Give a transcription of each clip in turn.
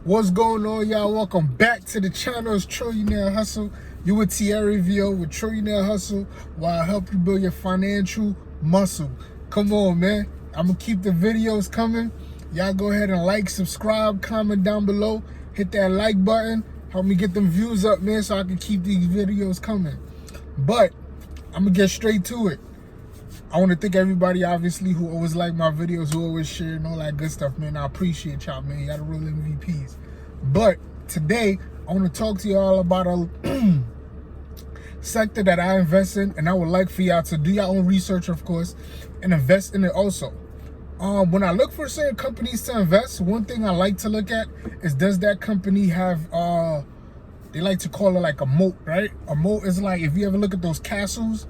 What's going on, y'all? Welcome back to the channel. It's Trillionaire Hustle. You with Thierry VO with Trillionaire Hustle, while I help you build your financial muscle. Come on, man. I'm gonna keep the videos coming. Y'all go ahead and like, subscribe, comment down below. Hit that like button. Help me get them views up, man, so I can keep these videos coming. But I'm gonna get straight to it. I want to thank everybody, obviously, who always like my videos, who always share and all that good stuff, man. I appreciate y'all, man. Y'all the real MVPs. But today, I want to talk to y'all about a sector that I invest in, and I would like for y'all to do your own research, of course, and invest in it also. When I look for certain companies to invest, one thing I like to look at is, does that company have, they like to call it like a moat, right? A moat is like, if you ever look at those castles,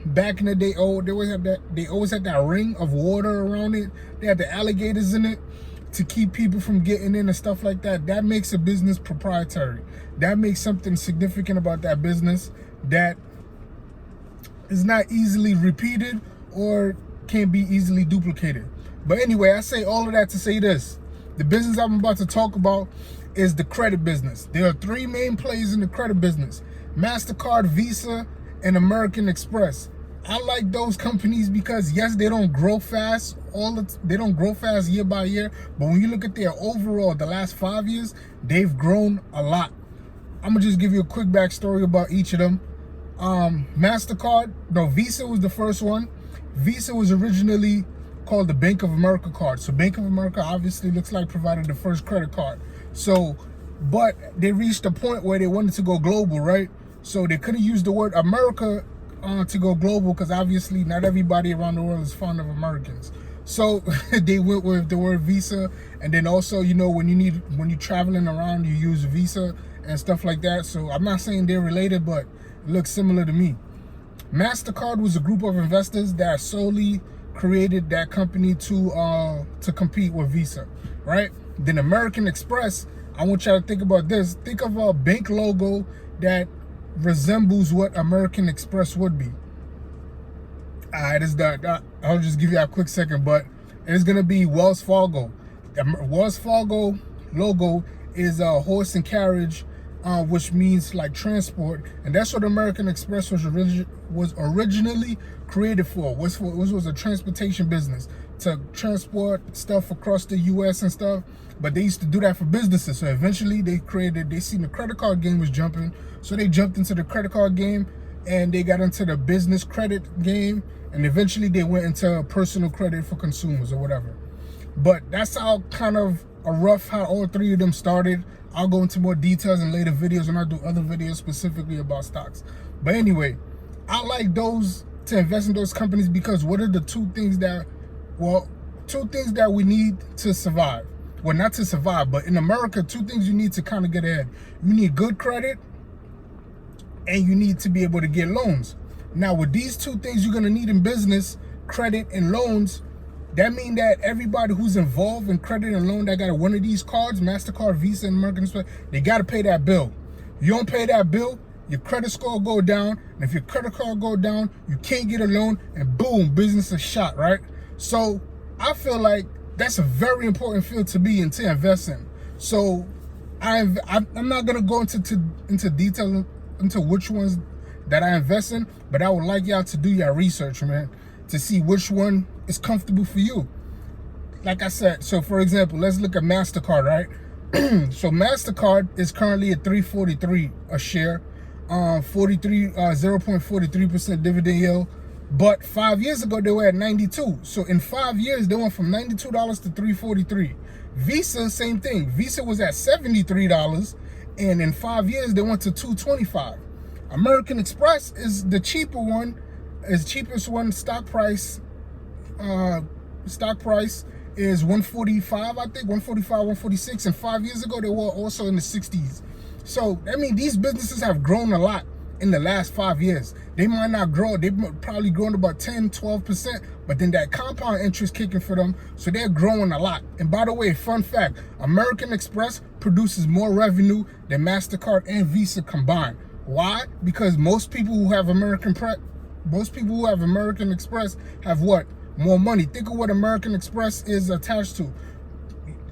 back in the day, they always had that ring of water around it. They had the alligators in it to keep people from getting in and stuff like that. That makes a business proprietary. That makes something significant about that business that is not easily repeated or can't be easily duplicated. But anyway, I say all of that to say this. The business I'm about to talk about is the credit business. There are three main players in the credit business: MasterCard, Visa, and American Express. I like those companies because, yes, they don't grow fast. They don't grow fast year by year, but when you look at their overall, the last 5 years, they've grown a lot. I'm gonna just give you a quick backstory about each of them. Visa was the first one. Visa was originally called the Bank of America card. So Bank of America obviously looks like provided the first credit card. So, but they reached a point where they wanted to go global, right? So they couldn't use the word America to go global, because obviously not everybody around the world is fond of Americans. So they went with the word Visa. And then also, you know, when you're traveling around, you use Visa and stuff like that. So I'm not saying they're related, but it looks similar to me. MasterCard was a group of investors that solely created that company to compete with Visa, right? Then American Express, I want y'all to think about this. Think of a bank logo that resembles what American Express would be. I'll just give you a quick second, but it's gonna be Wells Fargo. The Wells Fargo logo is a horse and carriage, which means like transport, and that's what American Express was originally created for. Which was a transportation business to transport stuff across the U.S. and stuff. But they used to do that for businesses. So eventually they seen the credit card game was jumping, so they jumped into the credit card game, and they got into the business credit game, and eventually they went into personal credit for consumers or whatever. But that's how kind of a rough how all three of them started. I'll go into more details in later videos, and I'll do other videos specifically about stocks. But anyway, I like those to invest in those companies because what are the two things that we need to survive? Well, not to survive, but in America, two things you need to kind of get ahead. You need good credit, and you need to be able to get loans. Now, with these two things you're going to need in business, credit and loans, that means that everybody who's involved in credit and loan that got one of these cards, MasterCard, Visa, and American Express, they got to pay that bill. If you don't pay that bill, your credit score will go down. And if your credit card go down, you can't get a loan, and boom, business is shot, right? So I feel like that's a very important field to be in, to invest in. So I'm not going to go into detail into which ones that I invest in, but I would like y'all to do your research, man, to see which one is comfortable for you. Like I said, so for example, let's look at MasterCard, right? So MasterCard is currently at $3.43 a share, 0.43% dividend yield. But 5 years ago, they were at 92. So in 5 years, they went from $92 to $3.43. Visa, same thing. Visa was at $73, and in 5 years, they went to $2.25. American Express is the cheaper one, cheapest one. Stock price is 145, I think, 145, 146. And 5 years ago, they were also in the 60s. So, I mean, these businesses have grown a lot in the last 5 years. They might not grow. They've probably grown about 10, 12%, but then that compound interest kicking for them, so they're growing a lot. And by the way, fun fact, American Express produces more revenue than MasterCard and Visa combined. Why? Because most people who have American Express have what? More money. Think of what American Express is attached to.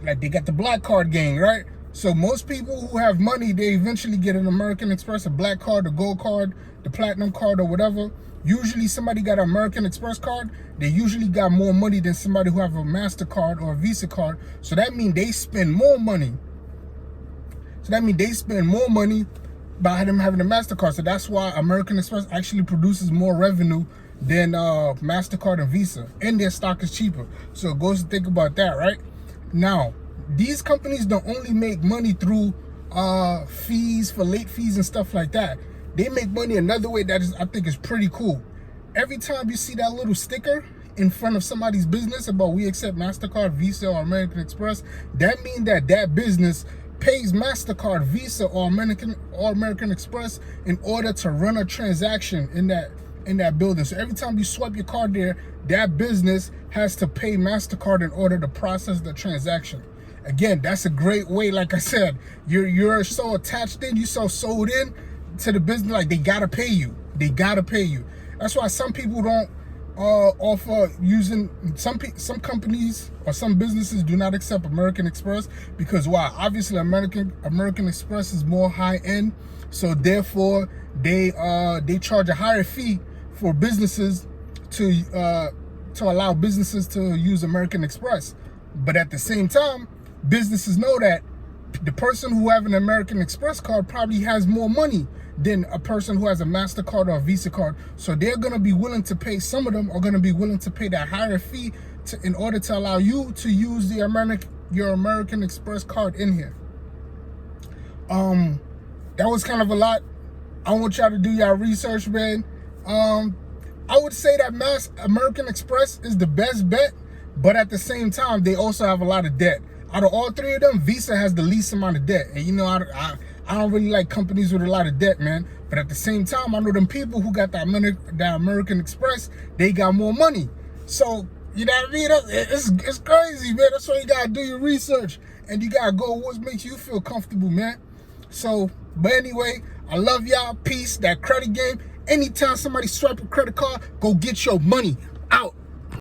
like they got the black card gang, right? So most people who have money, they eventually get an American Express, a black card, a gold card, the platinum card, or whatever. Usually somebody got an American Express card, they usually got more money than somebody who have a MasterCard or a Visa card. So that means they spend more money. By them having a MasterCard. So that's why American Express actually produces more revenue than MasterCard and Visa. And their stock is cheaper. So it goes to think about that, right? Now, these companies don't only make money through fees for late fees and stuff like that. They make money another way that I think is pretty cool. Every time you see that little sticker in front of somebody's business about we accept MasterCard, Visa, or American Express, that means that business pays MasterCard, Visa, or American Express in order to run a transaction in that building. So every time you swipe your card there, that business has to pay MasterCard in order to process the transaction. Again, that's a great way. Like I said, you're so attached in, you so sold in to the business, like they gotta pay you. That's why some people don't offer using some companies or some businesses do not accept American Express, because why? Obviously American Express is more high end, so therefore they charge a higher fee for businesses to allow businesses to use American Express. But at the same time, businesses know that the person who have an American Express card probably has more money than a person who has a MasterCard or a Visa card. So they're going to be willing to pay, some of them are going to be willing to pay that higher fee in order to allow you to use your American Express card in here. That was kind of a lot. I want y'all to do your research, man. I would say that American Express is the best bet, but at the same time, they also have a lot of debt. Out of all three of them, Visa has the least amount of debt. And you know, I don't really like companies with a lot of debt, man. But at the same time, I know them people who got that American Express, they got more money. So, you know what I mean? It's crazy, man. That's why you got to do your research. And you got to go what makes you feel comfortable, man. So, but anyway, I love y'all. Peace. That credit game. Anytime somebody swipe a credit card, go get your money out.